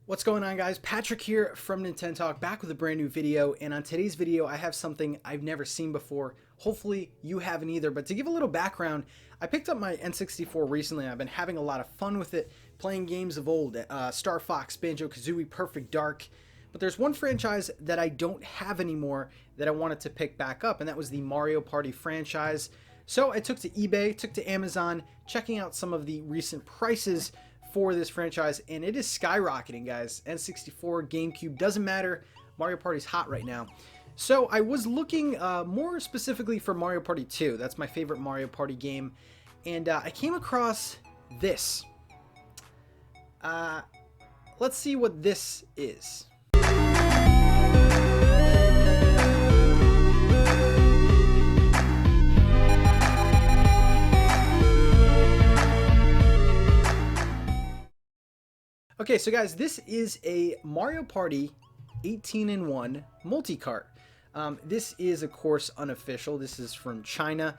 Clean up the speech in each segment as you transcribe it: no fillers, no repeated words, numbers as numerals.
What's going on, guys? Patrick here from NintenTalk, back with a brand new video, and on today's video I have something I've never seen before. Hopefully you haven't either, but to give a little background, I picked up my N64 recently and I've been having a lot of fun with it, playing games of old, Star Fox, Banjo-Kazooie, Perfect Dark, but there's one franchise that I don't have anymore that I wanted to pick back up, and that was the Mario Party franchise. So I took to eBay, took to Amazon, checking out some of the recent prices for this franchise, and it is skyrocketing, guys. N64, GameCube, doesn't matter. Mario Party's hot right now. So I was looking more specifically for Mario Party 2. That's my favorite Mario Party game, and I came across this. Let's see what this is. Okay, so guys, this is a Mario Party 18-in-1 multi-cart. This is, of course, unofficial. This is from China.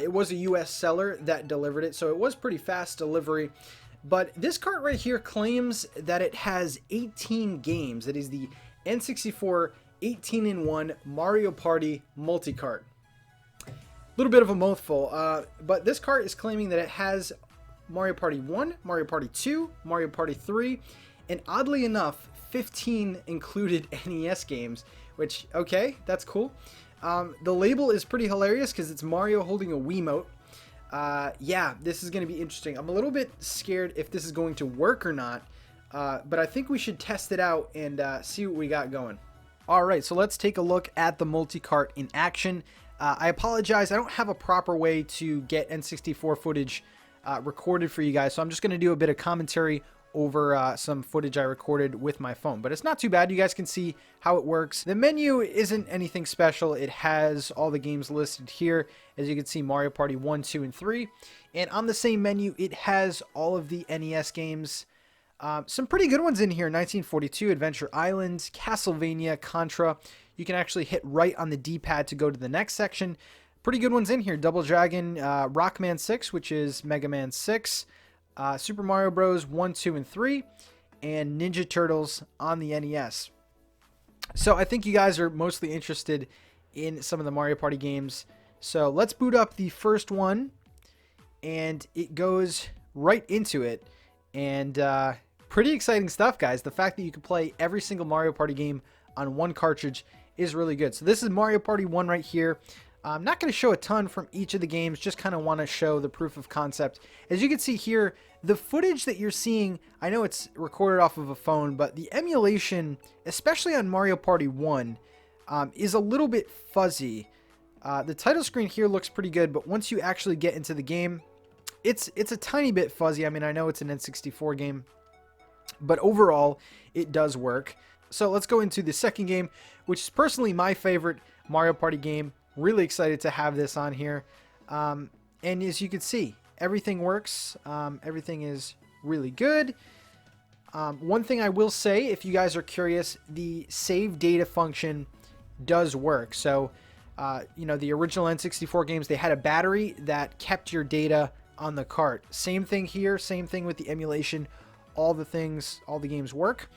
It was a US seller that delivered it, so it was pretty fast delivery. But this cart right here claims that it has 18 games. It is the N64 18-in-1 Mario Party multi-cart. A little bit of a mouthful, but this cart is claiming that it has Mario Party 1, Mario Party 2, Mario Party 3, and oddly enough, 15 included NES games, which, okay, that's cool. The label is pretty hilarious because it's Mario holding a Wiimote. Yeah, this is going to be interesting. I'm a little bit scared if this is going to work or not, but I think we should test it out and see what we got going. Alright, so let's take a look at the multi-cart in action. I apologize, I don't have a proper way to get N64 footage recorded for you guys, so I'm just going to do a bit of commentary over some footage I recorded with my phone, but it's not too bad. You guys can see how it works. The menu isn't anything special. It has all the games listed here, as you can see: Mario Party 1, 2, and 3, and on the same menu it has all of the NES games. Some pretty good ones in here: 1942, Adventure Island, Castlevania, Contra. You can actually hit right on the D-pad to go to the next section. Pretty good ones in here: Double Dragon, Rockman 6, which is Mega Man 6, Super Mario Bros. 1, 2, and 3, and Ninja Turtles on the NES. So I think you guys are mostly interested in some of the Mario Party games. So let's boot up the first one, and it goes right into it. And pretty exciting stuff, guys. The fact that you can play every single Mario Party game on one cartridge is really good. So this is Mario Party 1 right here. I'm not going to show a ton from each of the games, just kind of want to show the proof of concept. As you can see here, the footage that you're seeing, I know it's recorded off of a phone, but the emulation, especially on Mario Party 1, is a little bit fuzzy. The title screen here looks pretty good, but once you actually get into the game, it's a tiny bit fuzzy. I mean, I know it's an N64 game, but overall, it does work. So let's go into the second game, which is personally my favorite Mario Party game. Really excited to have this on here, and as you can see, everything works. Everything is really good. One thing I will say, if you guys are curious, the save data function does work. So you know, the original N64 games, they had a battery that kept your data on the cart. Same thing here, same thing with the emulation. All the games work.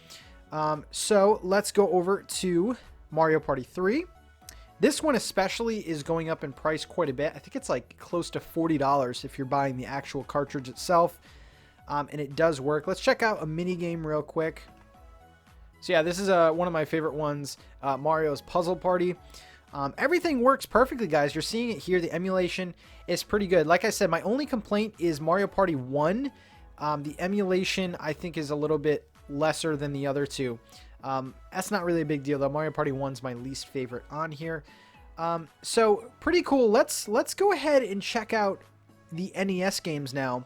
So let's go over to Mario Party 3. This one especially is going up in price quite a bit. I think it's like close to $40 if you're buying the actual cartridge itself. And it does work. Let's check out a mini game real quick. So yeah, this is one of my favorite ones, Mario's Puzzle Party. Everything works perfectly, guys. You're seeing it here. The emulation is pretty good. Like I said, my only complaint is Mario Party 1. The emulation, I think, is a little bit lesser than the other two. That's not really a big deal, though. Mario Party 1's my least favorite on here. So pretty cool. Let's go ahead and check out the NES games now,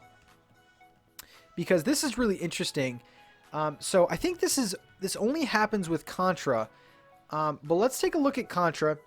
because this is really interesting. So I think this only happens with Contra, but let's take a look at Contra.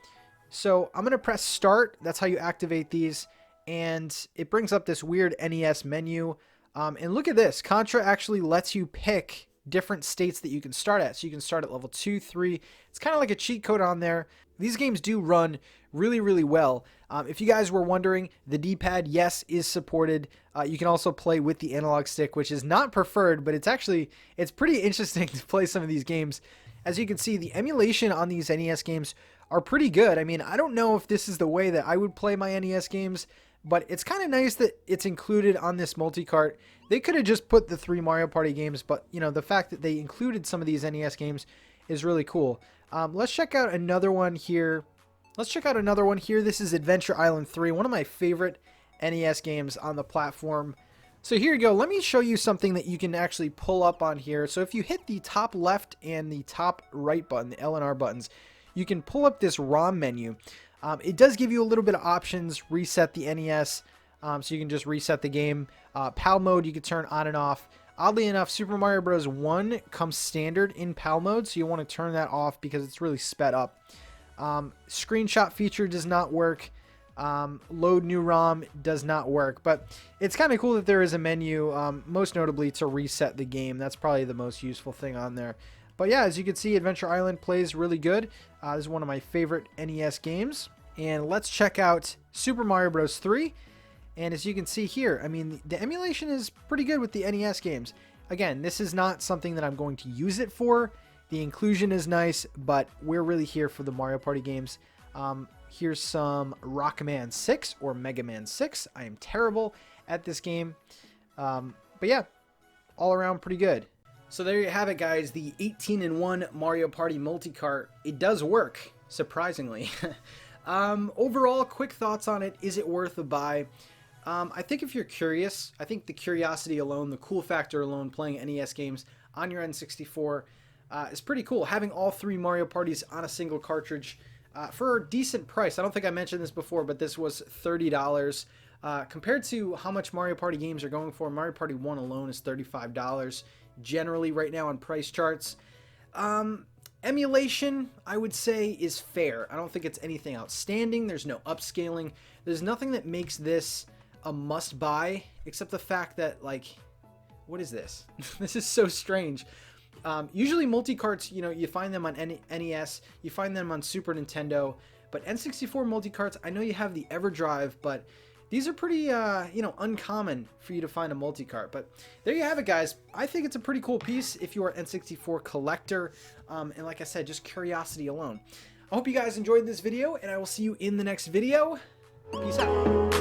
So I'm gonna press start. That's how you activate these, and it brings up this weird NES menu. And look at this. Contra actually lets you pick different states that you can start at. So you can start at level 2, 3. It's kind of like a cheat code on there. These games do run really, really well. If you guys were wondering, the D-pad, yes, is supported. You can also play with the analog stick, which is not preferred, but it's pretty interesting to play some of these games. As you can see, the emulation on these NES games are pretty good. I mean, I don't know if this is the way that I would play my NES games, but it's kind of nice that it's included on this multi-cart. They could have just put the 3 Mario Party games, but you know, the fact that they included some of these NES games is really cool. Let's check out another one here. This is Adventure Island 3, one of my favorite NES games on the platform. So here you go. Let me show you something that you can actually pull up on here. So if you hit the top left and the top right button, the L and R buttons, you can pull up this ROM menu. It does give you a little bit of options. Reset the NES, so you can just reset the game. PAL mode you can turn on and off. Oddly enough, Super Mario Bros. 1 comes standard in PAL mode, so you want to turn that off because it's really sped up. Screenshot feature does not work. Load new ROM does not work, but it's kind of cool that there is a menu, most notably to reset the game. That's probably the most useful thing on there. But yeah, as you can see, Adventure Island plays really good. This is one of my favorite NES games. And let's check out Super Mario Bros. 3. And as you can see here, I mean, the emulation is pretty good with the NES games. Again, this is not something that I'm going to use it for. The inclusion is nice, but we're really here for the Mario Party games. Here's some Rockman 6 or Mega Man 6. I am terrible at this game. But yeah, all around pretty good. So there you have it, guys. The 18-in-1 Mario Party multi-cart. It does work, surprisingly. Overall, quick thoughts on it. Is it worth a buy? I think if you're curious, I think the curiosity alone, the cool factor alone, playing NES games on your N64 is pretty cool. Having all 3 Mario Parties on a single cartridge for a decent price. I don't think I mentioned this before, but this was $30. Compared to how much Mario Party games are going for, Mario Party 1 alone is $35 generally right now on price charts. Emulation, I would say, is fair. I don't think it's anything outstanding. There's no upscaling. There's nothing that makes this a must-buy, except the fact that, like, what is this? This is so strange. Usually multi-carts, you know, you find them on NES, you find them on Super Nintendo, but N64 multi-carts, I know you have the EverDrive, but these are pretty, you know, uncommon for you to find a multi-cart. But there you have it, guys. I think it's a pretty cool piece if you are an N64 collector, and like I said, just curiosity alone. I hope you guys enjoyed this video, and I will see you in the next video. Peace out.